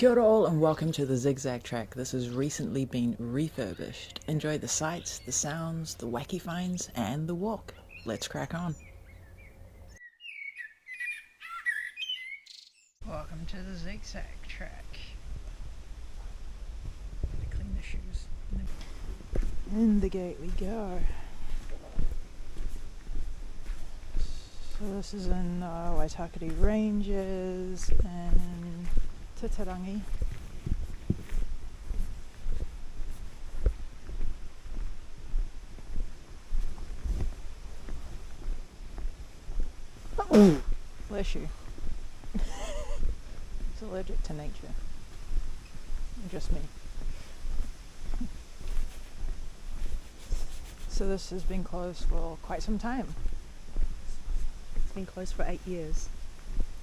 Kia ora all and welcome to the Zig Zag Track. This has recently been refurbished. Enjoy the sights, the sounds, the wacky finds, and the walk. Let's crack on. Welcome to the Zig Zag Track. Clean the shoes. In the gate we go. So this is in Waitakere Ranges and Titirangi. Oh, bless you. It's allergic to nature. Just me. So this has been closed for quite some time. It's been closed for 8 years.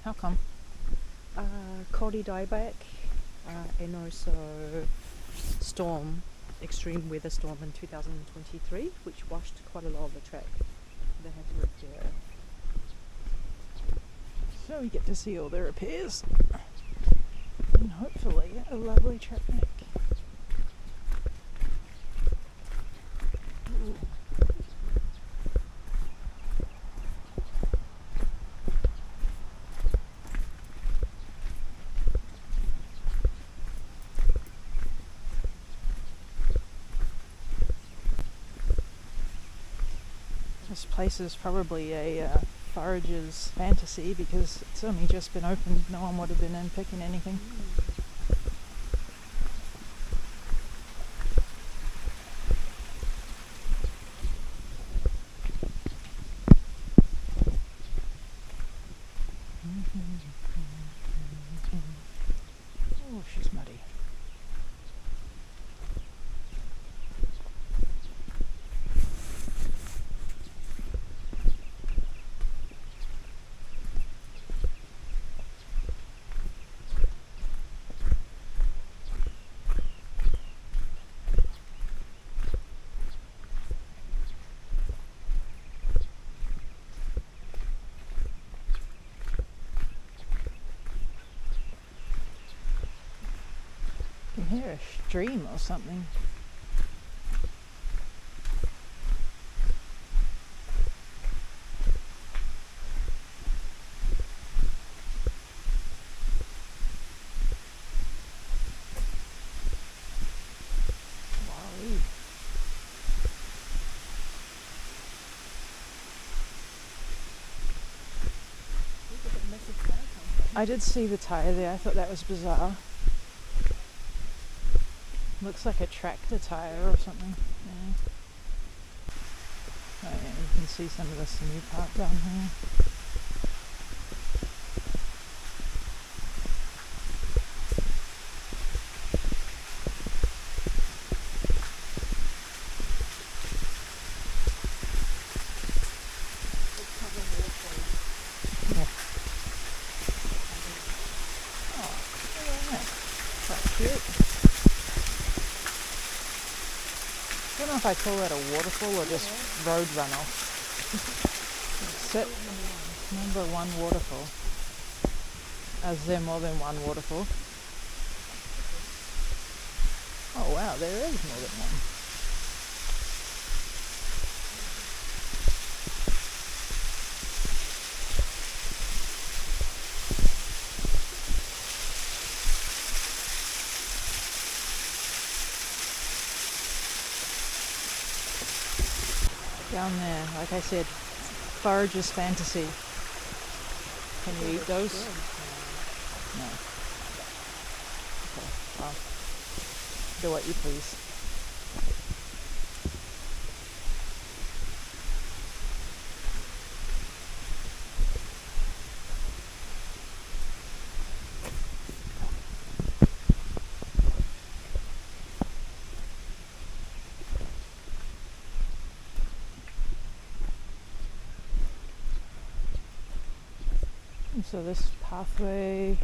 How come? Kauri dieback and also extreme weather storm in 2023, which washed quite a lot of the track. They had to repair it. So we get to see all the repairs. And hopefully a lovely trip back. Ooh. This place is probably a forager's fantasy because it's only just been opened. No one would have been in picking anything. Oh, she's muddy. I can hear a stream or something. Wowee. I did see the tyre there. I thought that was bizarre. Looks like a tractor tyre or something. Yeah. Oh yeah, you can see some of the new part down here. Yeah. Oh, look at that. Quite cute. I don't know if I call that a waterfall or just road runoff. Set number one waterfall. Is there more than one waterfall? Oh wow, there is more than one. Down there, like I said, forager's fantasy. Can you eat those? No. Okay, well, do what you please. So this pathway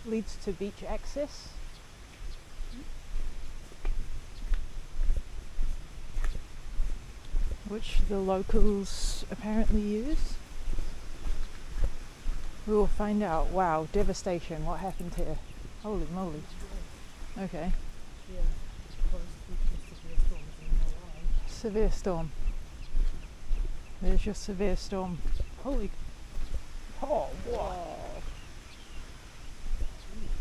leads to beach access. Which the locals apparently use. We will find out. Wow, devastation. What happened here? Holy moly. Okay. Yeah. Severe storms in Hawaii. Severe storm. There's your severe storm. Holy. Oh, wow.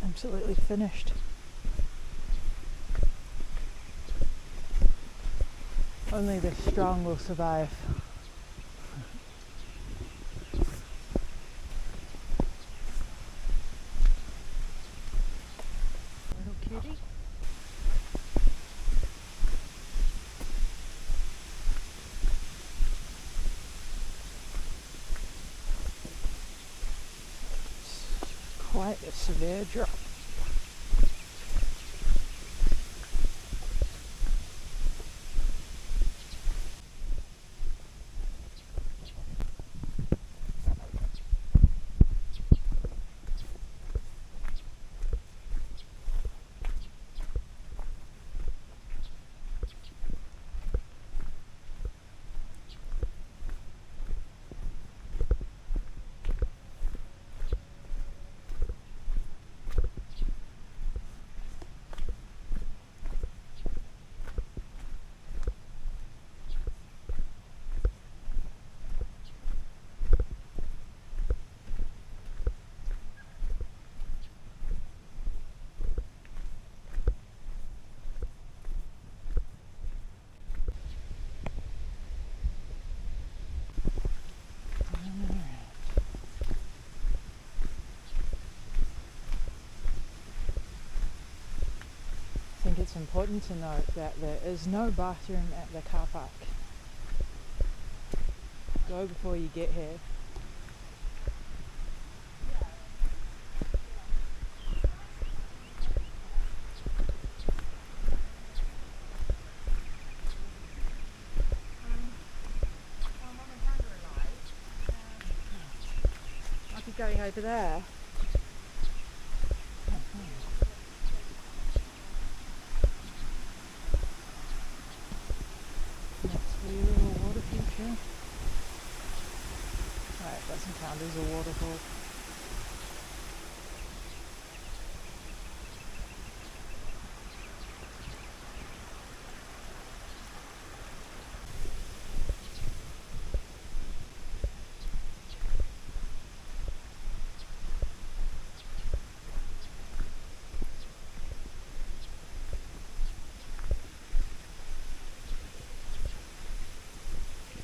Absolutely finished. Only the strong will survive. Little cutie. Quite a severe drop. I think it's important to note that there is no bathroom at the car park. Go before you get here. I'll be going over there. Right, doesn't count as a waterfall.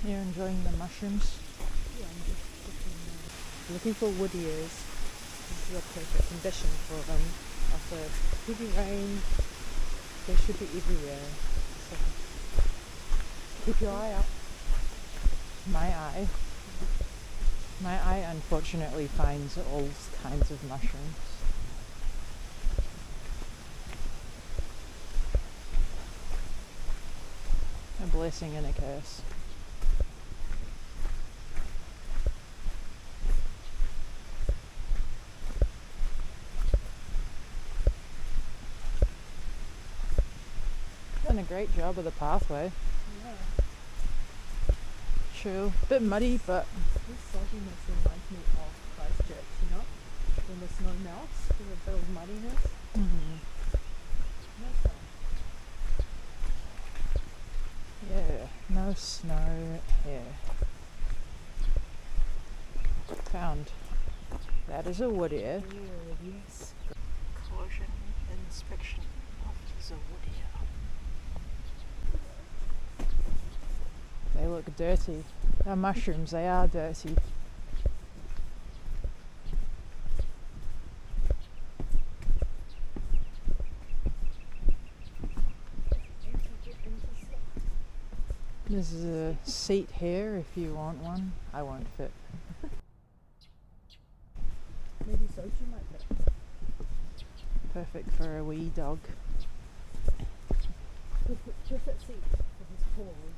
You're enjoying the mushrooms? Yeah, I'm just looking for wood ears. This is a perfect condition for them. After heavy rain, they should be everywhere. So keep your eye out. My eye unfortunately finds all kinds of mushrooms. A blessing and a curse. Done a great job of the pathway. Yeah. True. Bit muddy, but This sogginess reminds me of Christchurch, you know? When the snow melts, there's a bit of muddiness. Nice one. yeah, no snow here. Found. That is a wood ear. Yes. Caution inspection of the wood ear. They look dirty. They're mushrooms, they are dirty. There's a seat here if you want one. I won't fit. Maybe Sochi might fit. Perfect for a wee dog. Perfect seat for his paws.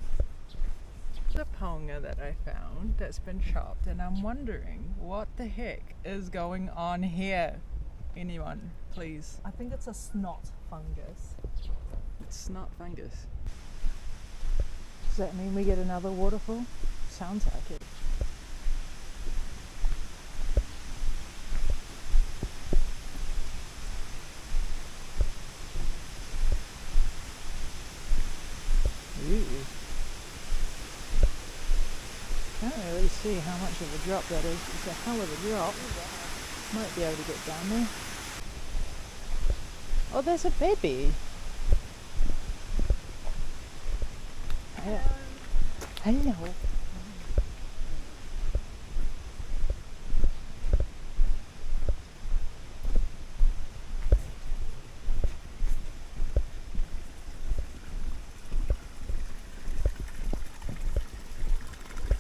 The ponga that I found that's been chopped, and I'm wondering what the heck is going on here. Anyone, please? I think it's a snot fungus. It's not fungus. Does that mean we get another waterfall? Sounds like it. see how much of a drop that is. It's a hell of a drop. Might be able to get down there. Oh, there's a baby. Hello. Hello.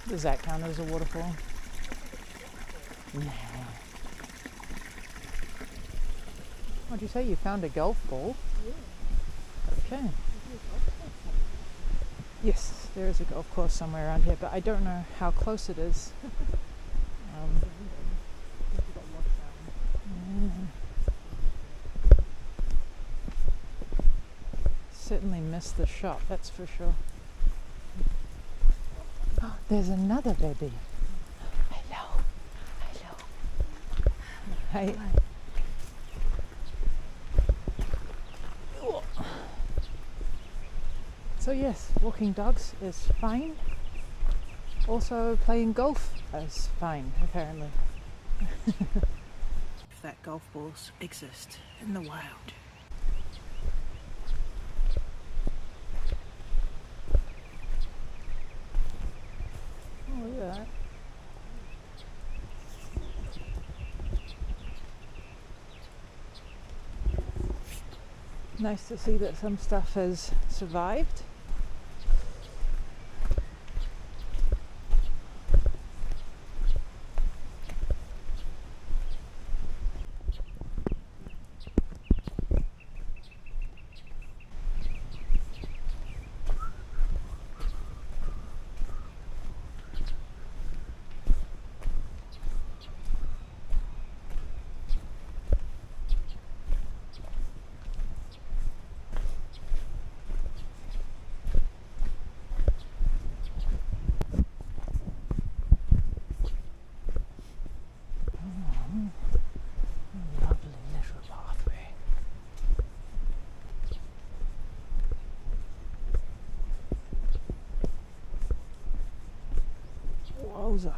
Does that count as a waterfall? No. What'd you say? You found a golf ball? Yeah. Okay. Yes, there is a golf course somewhere around here, but I don't know how close it is. Certainly missed the shot, that's for sure. Oh, there's another baby. Hello. Hello. Hey. So yes, walking dogs is fine. Also playing golf is fine, apparently. If that golf balls exist in the wild. Oh, look at that. Nice to see that some stuff has survived. Wowza.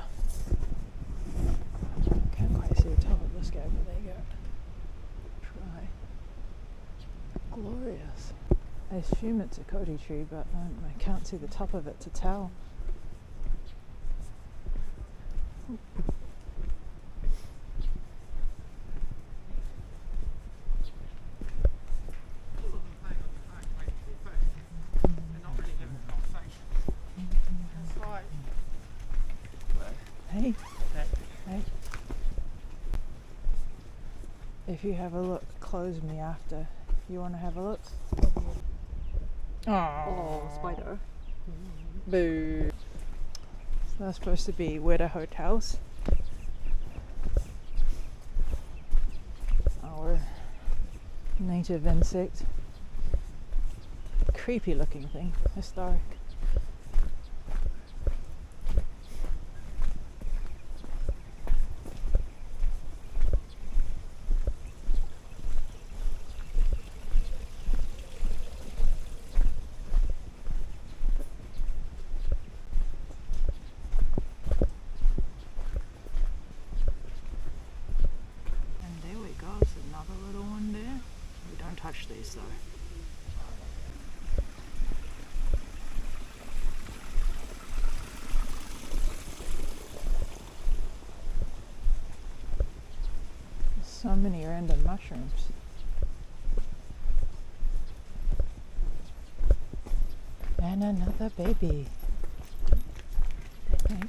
Can't quite see the top of this guy, but there you go. Try. Glorious. I assume it's a Kodi tree, but I can't see the top of it to tell. Hey. Hey. If you have a look, close me after. You want to have a look? Oh, spider. Boo. So that's supposed to be Waitakere hotels. Our native insect. Creepy looking thing. Historic. Touch these though. So many random mushrooms. And another baby. Okay.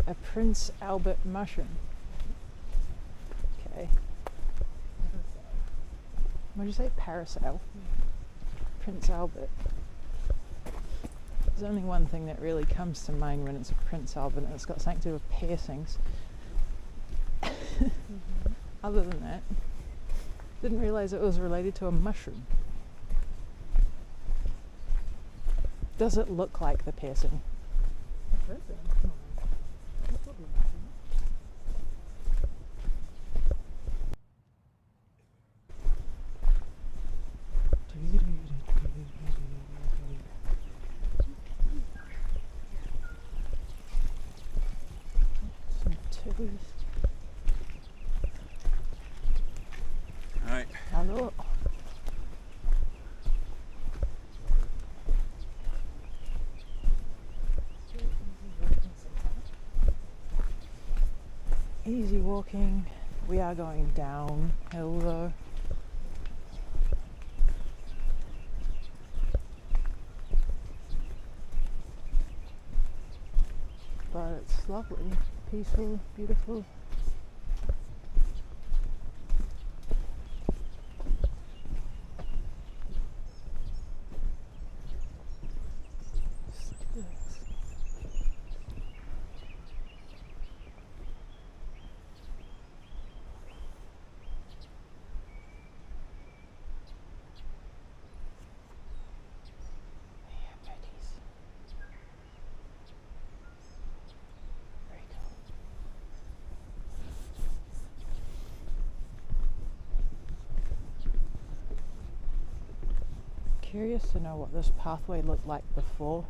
A Prince Albert mushroom. Okay. What did you say? Parasail? Prince Albert. There's only one thing that really comes to mind when it's a Prince Albert, and it's got something to do with piercings. Other than that, didn't realise it was related to a mushroom. Does it look like the piercing? person. Oh, that's what we like, isn't it? Some toes. Hi. Hello. Easy walking. We are going downhill though. But it's lovely, peaceful, beautiful. Curious to know what this pathway looked like before.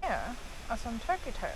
Here are some turkey tails.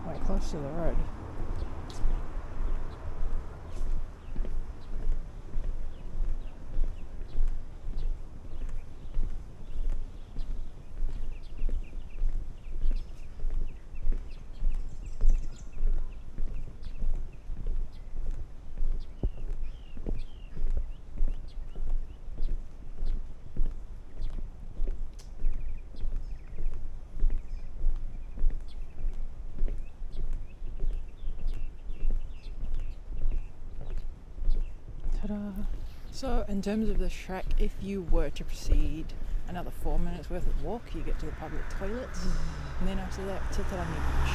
Quite close to the road. So in terms of the track, if you were to proceed another 4 minutes worth of walk, you get to the public toilets, and then after that, Titirangi Beach.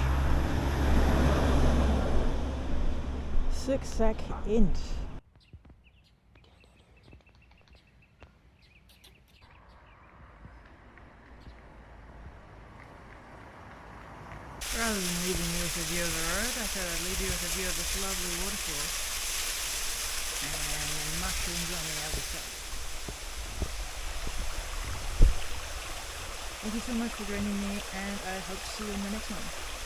6 seconds. Rather than leaving you with a view of the road, I thought I'd leave you with a view of this lovely waterfall. And the mushrooms on the other side. Thank you so much for joining me, and I hope to see you in the next one.